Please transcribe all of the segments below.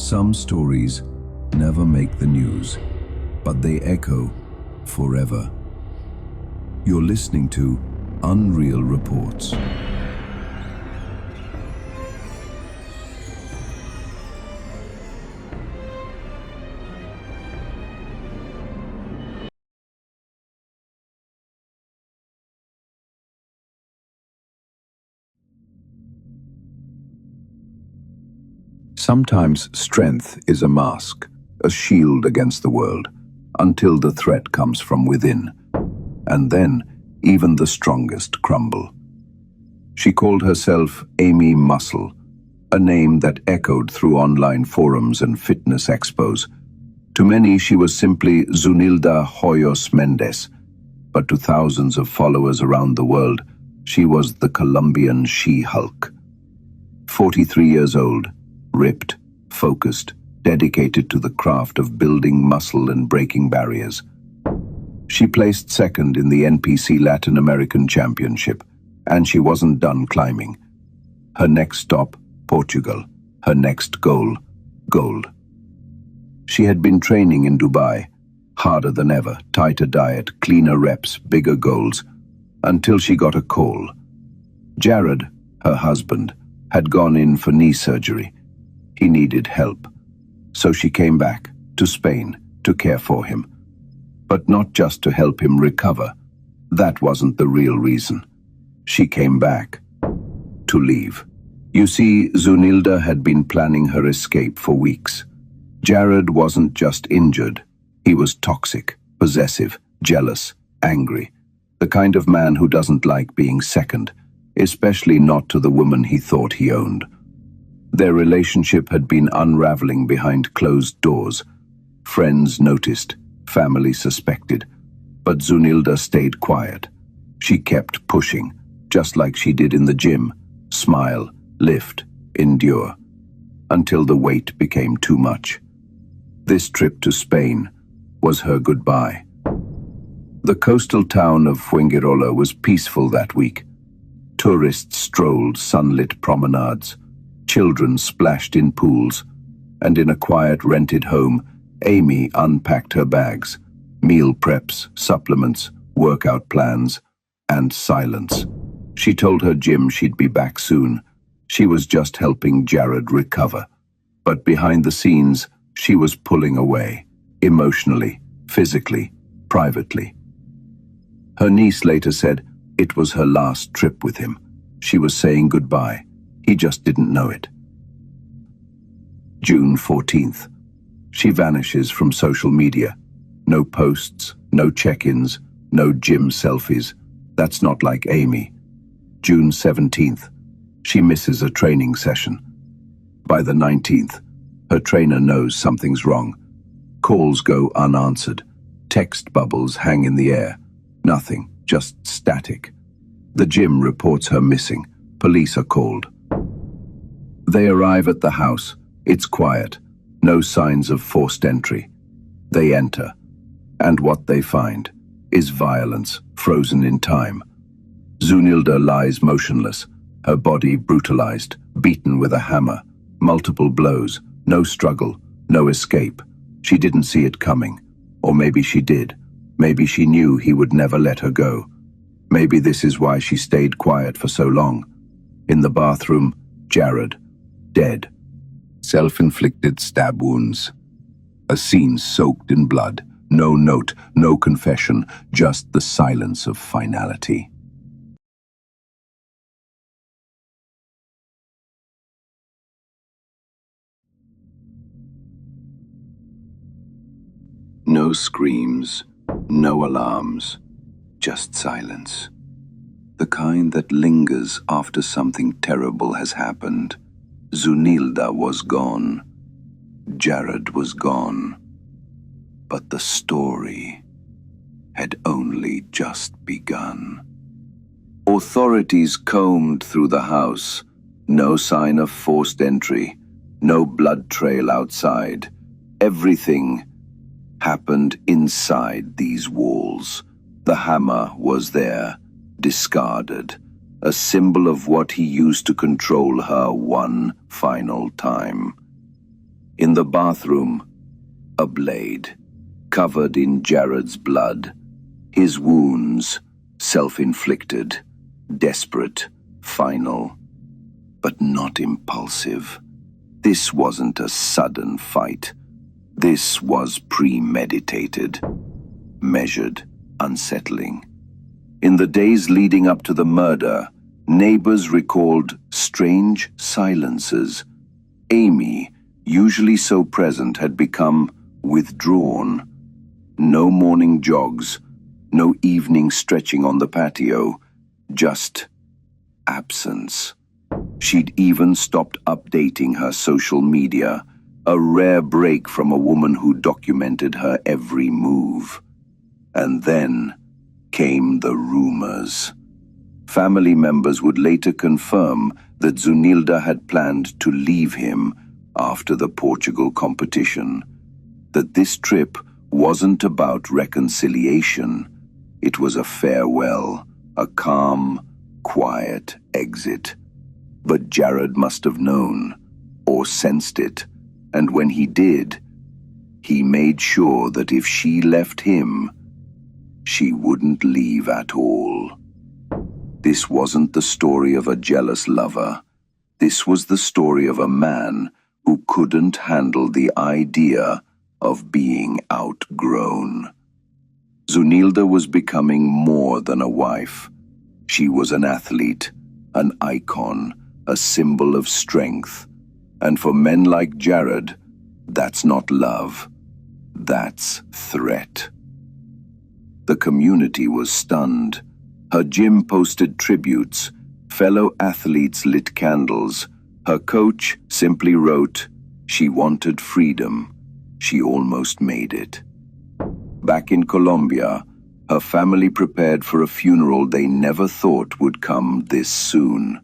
Some stories never make the news, but they echo forever. You're listening to Unreal Reports. Sometimes strength is a mask, a shield against the world, until the threat comes from within. And then, even the strongest crumble. She called herself Amy Muscle, a name that echoed through online forums and fitness expos. To many, she was simply Zunilda Hoyos Mendez, but to thousands of followers around the world, she was the Colombian She-Hulk. 43 years old, ripped, focused, dedicated to the craft of building muscle and breaking barriers. She placed second in the NPC Latin American Championship, and she wasn't done climbing. Her next stop, Portugal. Her next goal, gold. She had been training in Dubai, harder than ever, tighter diet, cleaner reps, bigger goals, until she got a call. Jarrod, her husband, had gone in for knee surgery. He needed help. So she came back to Spain to care for him. But not just to help him recover. That wasn't the real reason. She came back to leave. You see, Zunilda had been planning her escape for weeks. Jarrod wasn't just injured. He was toxic, possessive, jealous, angry. The kind of man who doesn't like being second, especially not to the woman he thought he owned. Their relationship had been unraveling behind closed doors. Friends noticed, family suspected, but Zunilda stayed quiet. She kept pushing, just like she did in the gym. Smile, lift, endure, until the weight became too much. This trip to Spain was her goodbye. The coastal town of Fuengirola was peaceful that week. Tourists strolled sunlit promenades. Children splashed in pools, and in a quiet rented home, Amy unpacked her bags, meal preps, supplements, workout plans, and silence. She told her gym she'd be back soon. She was just helping Jarrod recover. But behind the scenes, she was pulling away, emotionally, physically, privately. Her niece later said it was her last trip with him. She was saying goodbye. He just didn't know it. June 14th. She vanishes from social media. No posts, no check-ins, no gym selfies. That's not like Amy. June 17th. She misses a training session. By the 19th, her trainer knows something's wrong. Calls go unanswered. Text bubbles hang in the air. Nothing, just static. The gym reports her missing. Police are called. They arrive at the house. It's quiet. No signs of forced entry. They enter. And what they find is violence, frozen in time. Zunilda lies motionless, her body brutalized, beaten with a hammer. Multiple blows, no struggle, no escape. She didn't see it coming. Or maybe she did. Maybe she knew he would never let her go. Maybe this is why she stayed quiet for so long. In the bathroom, Jarrod, dead. Self-inflicted stab wounds. A scene soaked in blood. No note, no confession, just the silence of finality. No screams, no alarms, just silence. The kind that lingers after something terrible has happened. Zunilda was gone. Jarrod was gone. But the story had only just begun. Authorities combed through the house. No sign of forced entry. No blood trail outside. Everything happened inside these walls. The hammer was there, discarded, a symbol of what he used to control her one final time. In the bathroom, a blade, covered in Jarrod's blood, his wounds, self-inflicted, desperate, final, but not impulsive. This wasn't a sudden fight. This was premeditated, measured, unsettling. In the days leading up to the murder, neighbors recalled strange silences. Amy, usually so present, had become withdrawn. No morning jogs, no evening stretching on the patio, just absence. She'd even stopped updating her social media, a rare break from a woman who documented her every move. And then came the rumors. Family members would later confirm that Zunilda had planned to leave him after the Portugal competition, that this trip wasn't about reconciliation. It was a farewell, a calm, quiet exit. But Jarrod must have known, or sensed it, and when he did, he made sure that if she left him, she wouldn't leave at all. This wasn't the story of a jealous lover. This was the story of a man who couldn't handle the idea of being outgrown. Zunilda was becoming more than a wife. She was an athlete, an icon, a symbol of strength. And for men like Jarrod, that's not love. That's threat. The community was stunned. Her gym posted tributes. Fellow athletes lit candles. Her coach simply wrote, "She wanted freedom. She almost made it." Back in Colombia, her family prepared for a funeral they never thought would come this soon.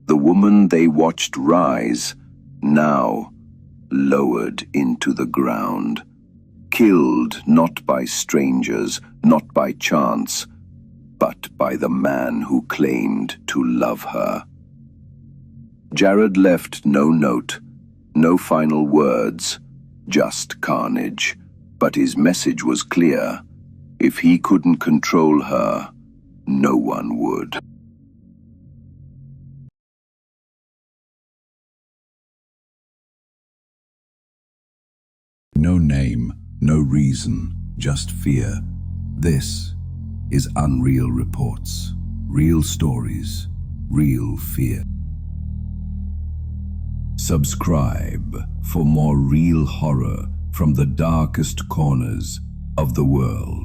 The woman they watched rise, now lowered into the ground. Killed not by strangers, not by chance, but by the man who claimed to love her. Jarrod left no note, no final words, just carnage. But his message was clear. If he couldn't control her, no one would. No name, no reason, just fear. This is Unreal Reports. Real stories, real fear. Subscribe for more real horror from the darkest corners of the world.